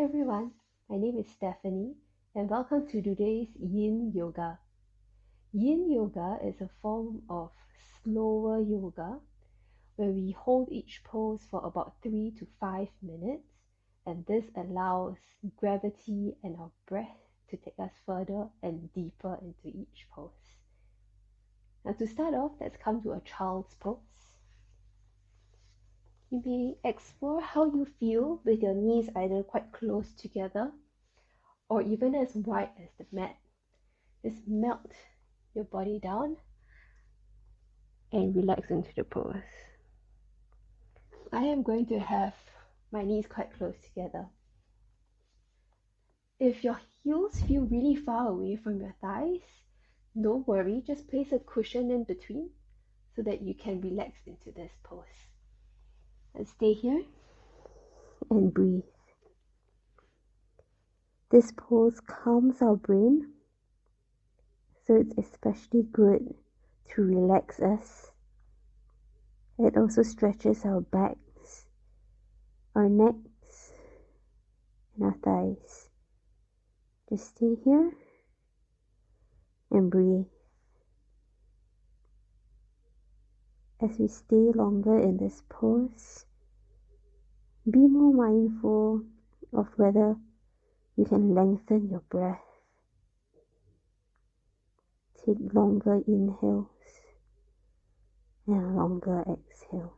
everyone, my name is Stephanie and welcome to today's Yin Yoga. Yin Yoga is a form of slower yoga where we hold each pose for about 3 to 5 minutes, and this allows gravity and our breath to take us further and deeper into each pose. Now to start off, let's come to a child's pose. You may explore how you feel with your knees either quite close together or even as wide as the mat. Just melt your body down and relax into the pose. I am going to have my knees quite close together. If your heels feel really far away from your thighs, don't worry, just place a cushion in between so that you can relax into this pose. And stay here and breathe. This pose calms our brain, so it's especially good to relax us. It also stretches our backs, our necks, and our thighs. Just stay here and breathe. As we stay longer in this pose, be more mindful of whether you can lengthen your breath. Take longer inhales and longer exhales.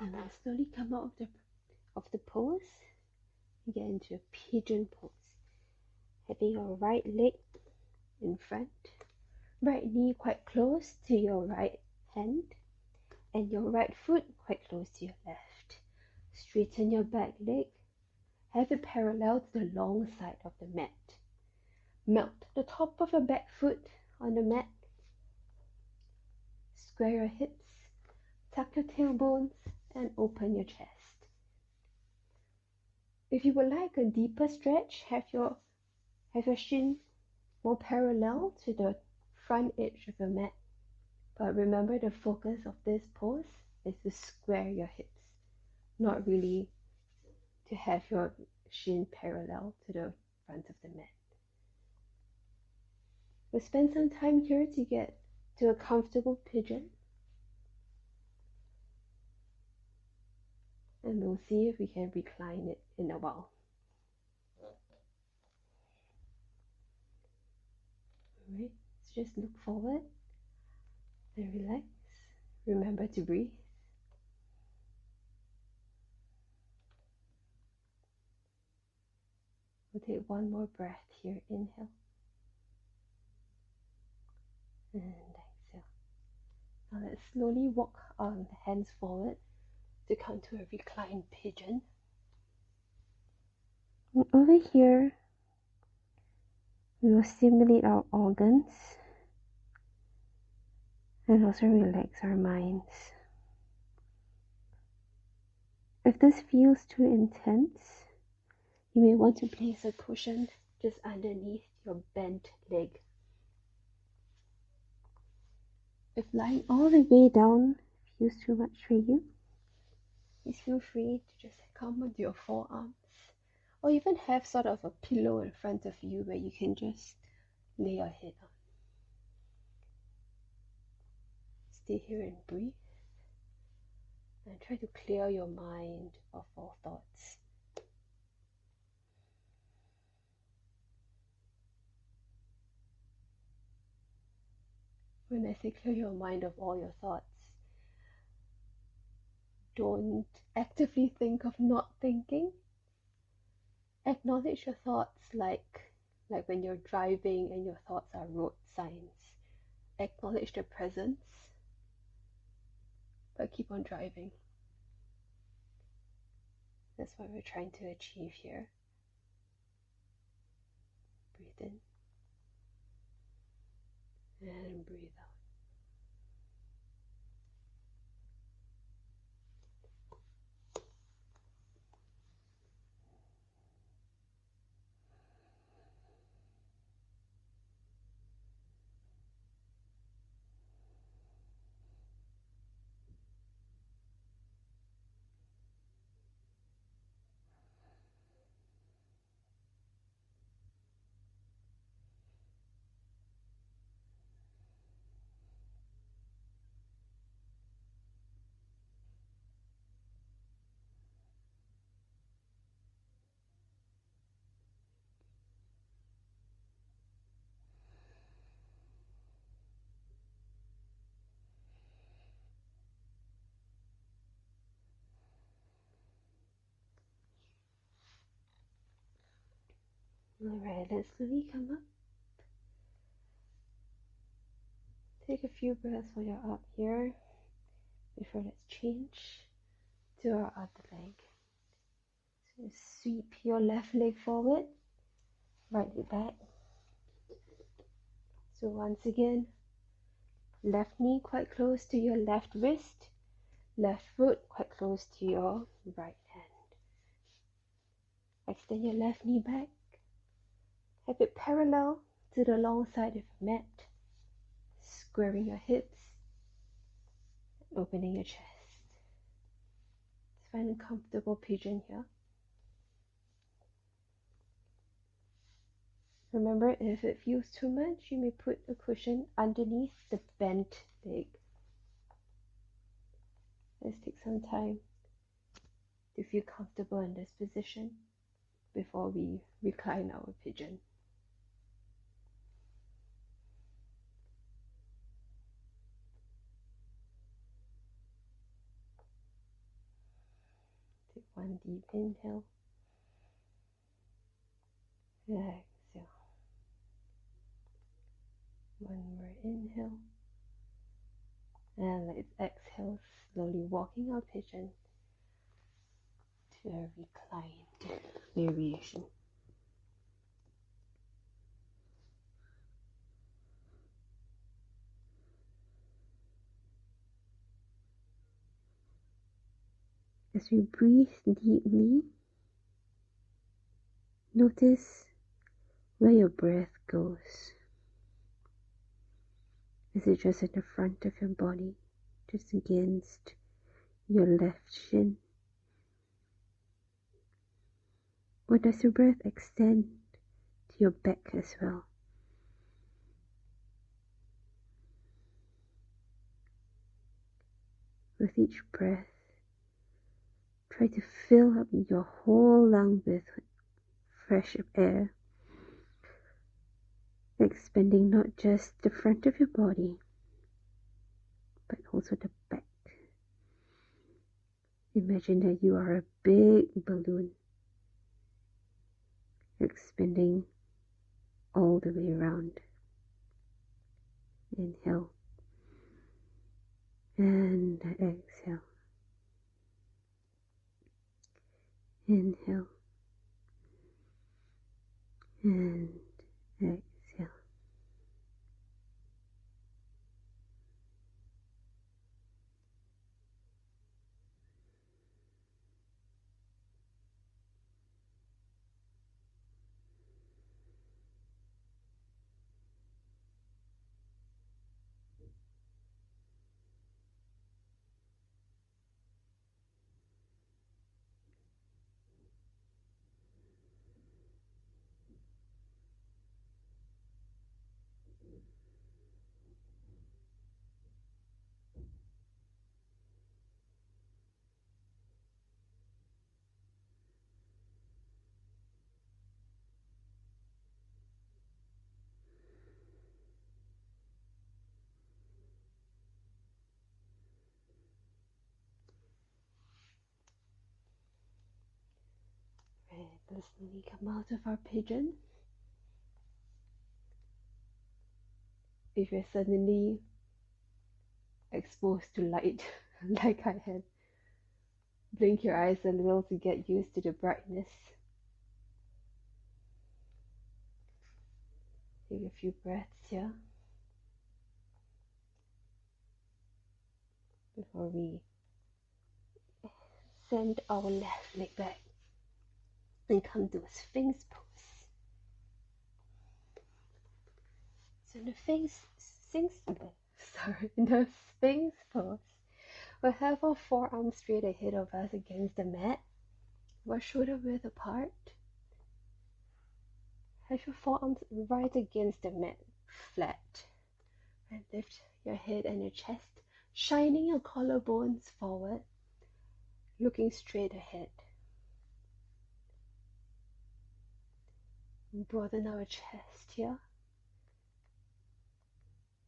And now slowly come out of the pose and get into a pigeon pose. Having your right leg in front, right knee quite close to your right hand, and your right foot quite close to your left. Straighten your back leg. Have it parallel to the long side of the mat. Melt the top of your back foot on the mat. Square your hips, tuck your tailbones, and open your chest. If you would like a deeper stretch, have your shin more parallel to the front edge of your mat. But remember, the focus of this pose is to square your hips, not really to have your shin parallel to the front of the mat. We'll spend some time here to get to a comfortable pigeon. And we'll see if we can recline it in a while. Alright, so just look forward and relax. Remember to breathe. We'll take one more breath here. Inhale and exhale. Now let's slowly walk our hands forward to come to a reclined pigeon. And over here, we will stimulate our organs and also relax our minds. If this feels too intense, you may want to place a cushion just underneath your bent leg. If lying all the way down feels too much for you, please feel free to just come with your forearms, or even have sort of a pillow in front of you where you can just lay your head on. Stay here and breathe, and try to clear your mind of all thoughts. When I say clear your mind of all your thoughts, don't actively think of not thinking. Acknowledge your thoughts like when you're driving and your thoughts are road signs. Acknowledge their presence, but keep on driving. That's what we're trying to achieve here. Breathe in and breathe out. Alright, let's slowly come up. Take a few breaths while you're up here before let's change to our other leg. So sweep your left leg forward, right leg back. So once again, left knee quite close to your left wrist, left foot quite close to your right hand. Extend your left knee back. Have it parallel to the long side of your mat. Squaring your hips. Opening your chest. Let's find a comfortable pigeon here. Remember, if it feels too much, you may put a cushion underneath the bent leg. Let's take some time to feel comfortable in this position before we recline our pigeon. Take one deep inhale. Exhale. One more inhale. And let's exhale, slowly walking our pigeon to a reclined variation. As we breathe deeply, notice where your breath goes. Is it just in the front of your body, just against your left shin? Or does your breath extend to your back as well? With each breath, try to fill up your whole lung with fresh air, expanding not just the front of your body, but also the back. Imagine that you are a big balloon, expanding all the way around. Inhale and exhale. Inhale and exhale. And let's slowly come out of our pigeon. If you're suddenly exposed to light, like I had, blink your eyes a little to get used to the brightness. Take a few breaths here before we send our left leg back and come to a Sphinx pose. So in the Sphinx pose, we'll have our forearms straight ahead of us against the mat, our shoulder width apart. Have your forearms right against the mat, flat, and lift your head and your chest, shining your collarbones forward, looking straight ahead. Broaden our chest here.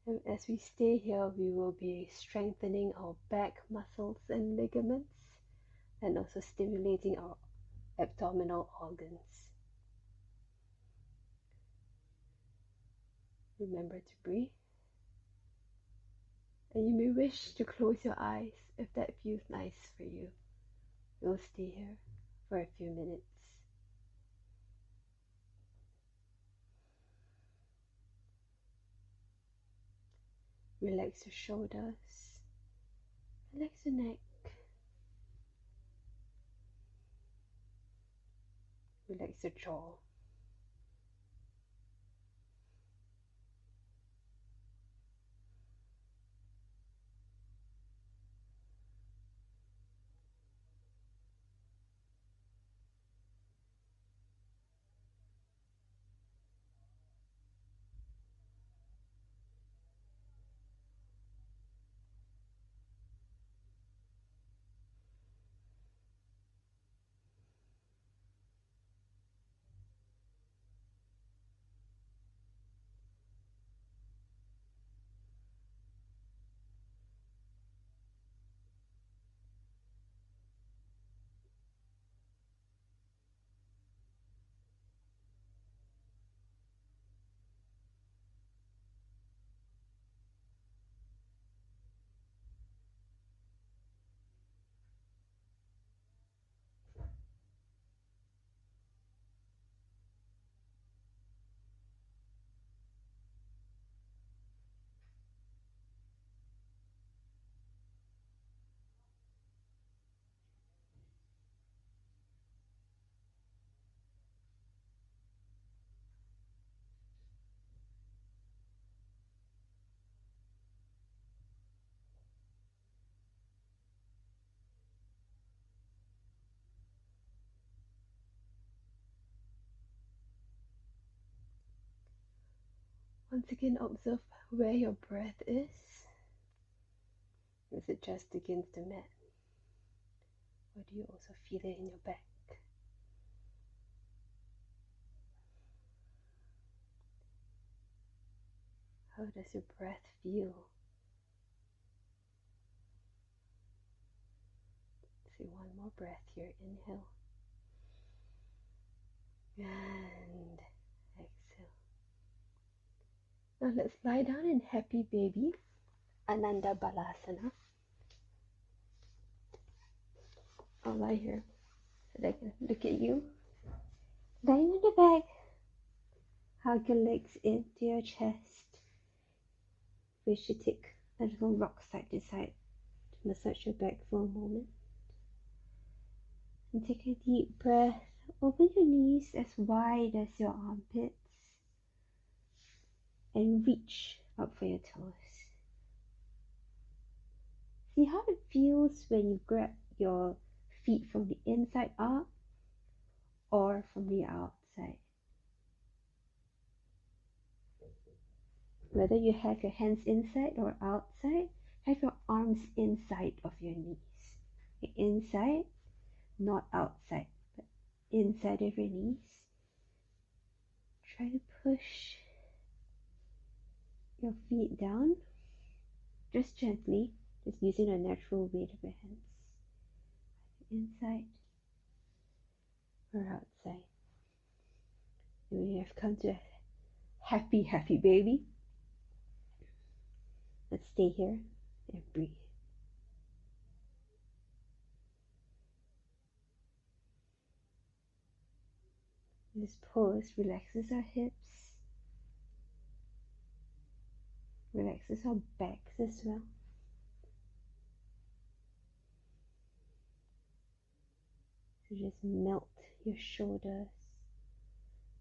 And as we stay here, we will be strengthening our back muscles and ligaments, and also stimulating our abdominal organs. Remember to breathe. And you may wish to close your eyes if that feels nice for you. We'll stay here for a few minutes. Relax your shoulders, relax your neck, relax your jaw. Once again, observe where your breath is. Is it just against the mat? Or do you also feel it in your back? How does your breath feel? See, one more breath here. Inhale. And exhale. Now let's lie down in happy baby, Ananda Balasana. I'll lie here so that I can look at you. Lying on the back, hug your legs into your chest. We should take a little rock side to side to massage your back for a moment. And take a deep breath. Open your knees as wide as your armpits and reach up for your toes. See how it feels when you grab your feet from the inside up or from the outside. Whether you have your hands inside or outside, have your arms inside of your knees. Inside, not outside, but inside of your knees. Try to push your feet down, just gently, just using the natural weight of your hands. Inside or outside. And we have come to a happy, happy baby. Let's stay here and breathe. This pose relaxes our hips, relaxes our backs as well. So just melt your shoulders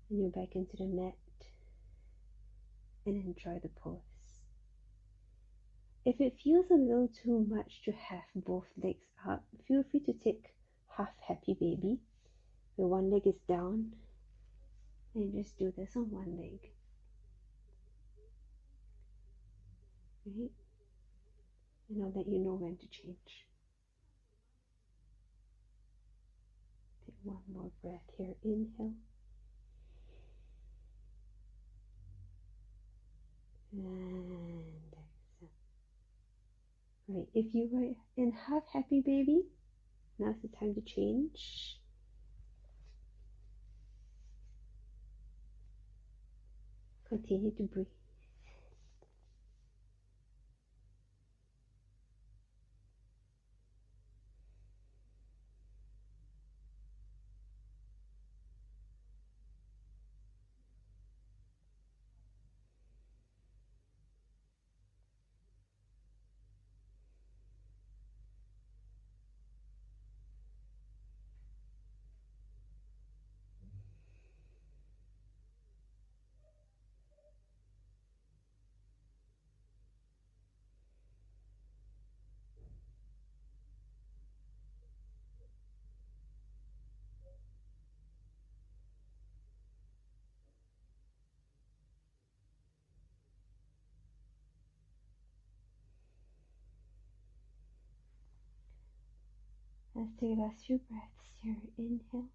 and your back into the mat and enjoy the pose. If it feels a little too much to have both legs up, feel free to take half happy baby, where one leg is down, and just do this on one leg. Right? And I'll let you know when to change. Take one more breath here. Inhale. And exhale. Right, if you were in half happy baby, now's the time to change. Continue to breathe. Let's take the last few breaths here. Inhale.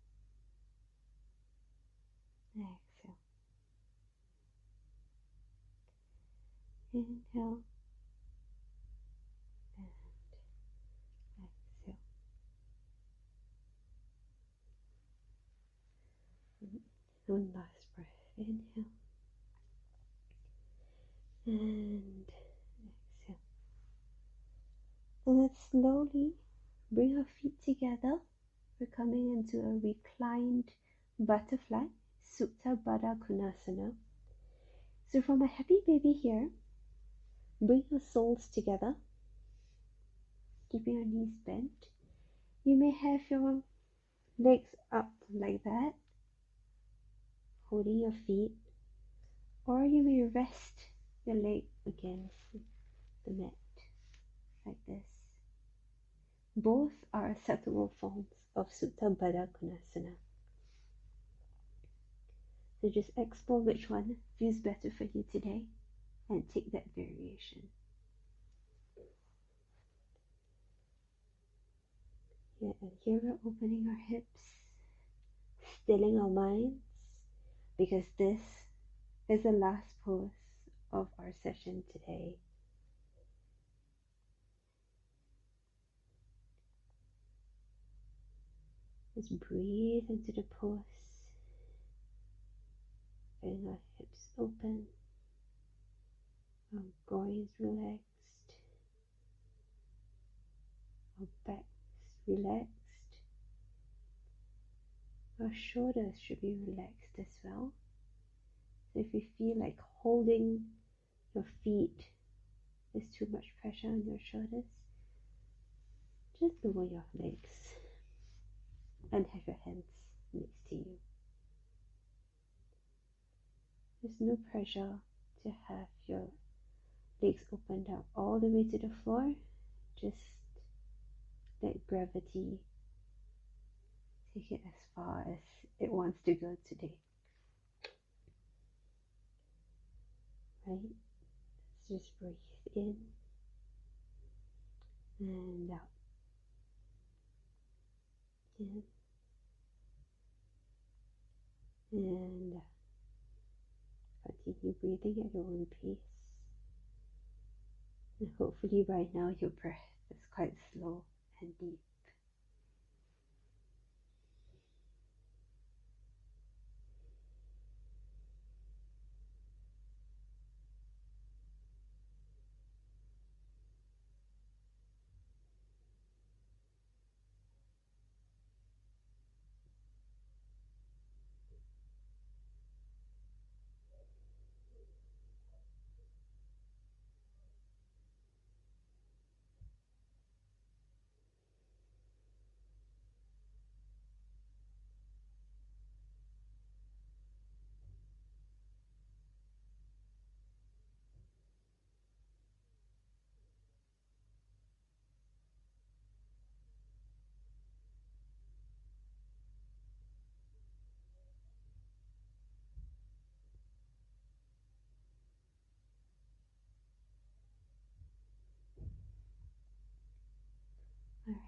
Exhale. Inhale. And exhale. One last breath. Inhale. And exhale. And let's slowly bring our feet together. We're coming into a reclined butterfly, Supta Baddha Konasana. So from a happy baby here, bring your soles together, keeping your knees bent. You may have your legs up like that, holding your feet, or you may rest your leg against the mat, like this. Both are acceptable forms of Supta Baddha Konasana. So just explore which one feels better for you today and take that variation. Yeah, and here we're opening our hips, stilling our minds, because this is the last pose of our session today. Just breathe into the pose, feeling our hips open, our groins relaxed, our backs relaxed, our shoulders should be relaxed as well. So if you feel like holding your feet is too much pressure on your shoulders, just lower your legs and have your hands next to you. There's no pressure to have your legs opened up all the way to the floor. Just let gravity take it as far as it wants to go today. Right? Let's just breathe in and out. In and out. Continue breathing at your own pace. And hopefully right now your breath is quite slow and deep.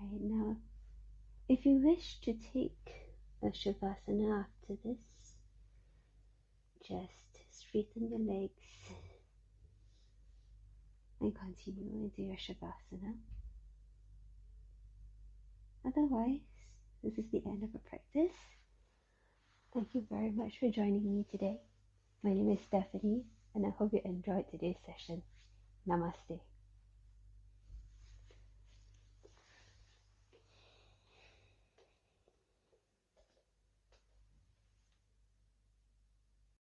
Alright, now if you wish to take a Shavasana after this, just straighten your legs and continue into your Shavasana. Otherwise, this is the end of our practice. Thank you very much for joining me today. My name is Stephanie, and I hope you enjoyed today's session. Namaste.